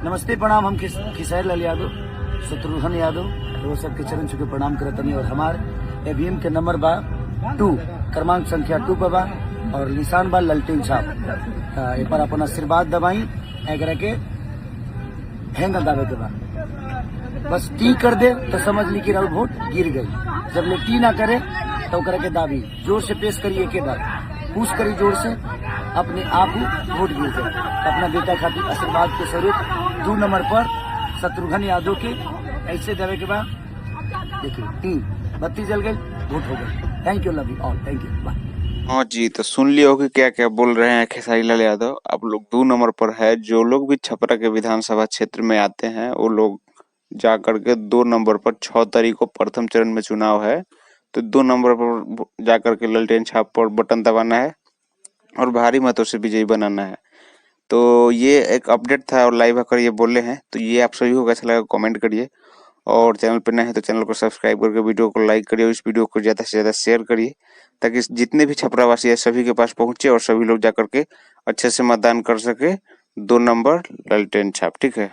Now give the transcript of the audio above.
नमस्ते प्रणाम। हम खिसार लाल यादव, शत्रुघ्न यादव वो सबके चरण छू के प्रणाम करतनी। और हमार ईवीएम के नंबर बा 2, क्रमांक संख्या 2 पर बा और निशान बा ललटेन छाप। ए पर अपन आशीर्वाद दबाई, एकरा के हैंग दावे के बा। बस टी कर दे तो समझ ली कि वोट गिर गई। जब ले टी ना करे तो ओकरा के दाबी जोर से पेश करिए के बाद पूछ करी जोर से, अपने आप ही वोट गिर जाए। अपना बेटा खातिर आशीर्वाद के स्वरूप 2 नंबर पर शत्रुघ्न यादव के ऐसे देवे के बाद देखिए 3 बत्ती जल गई, वोट हो गई। Thank you, love you all, thank you, bye. हाँ जी, तो सुन लिया होगा क्या क्या बोल रहे हैं खेसारी लाल यादव। आप लोग 2 नंबर पर है। जो लोग भी छपरा के विधानसभा क्षेत्र में आते हैं वो लोग जा करके 2 नंबर पर 6 तारीख को प्रथम चरण में चुनाव है, तो 2 नंबर पर जा करके ललटेन छाप पर बटन दबाना है और भारी मतों से विजयी बनाना है। तो ये एक अपडेट था और लाइव आकर ये बोले हैं। तो ये आप सभी को कैसा लगा कमेंट करिए, और चैनल पर नए हैं तो चैनल को सब्सक्राइब करके वीडियो को लाइक करिए और इस वीडियो को ज़्यादा से ज़्यादा शेयर करिए, ताकि जितने भी छपरावासी है सभी के पास पहुंचे और सभी लोग जाकर के अच्छे से मतदान कर सके। 2 नंबर ललटेन छाप, ठीक है।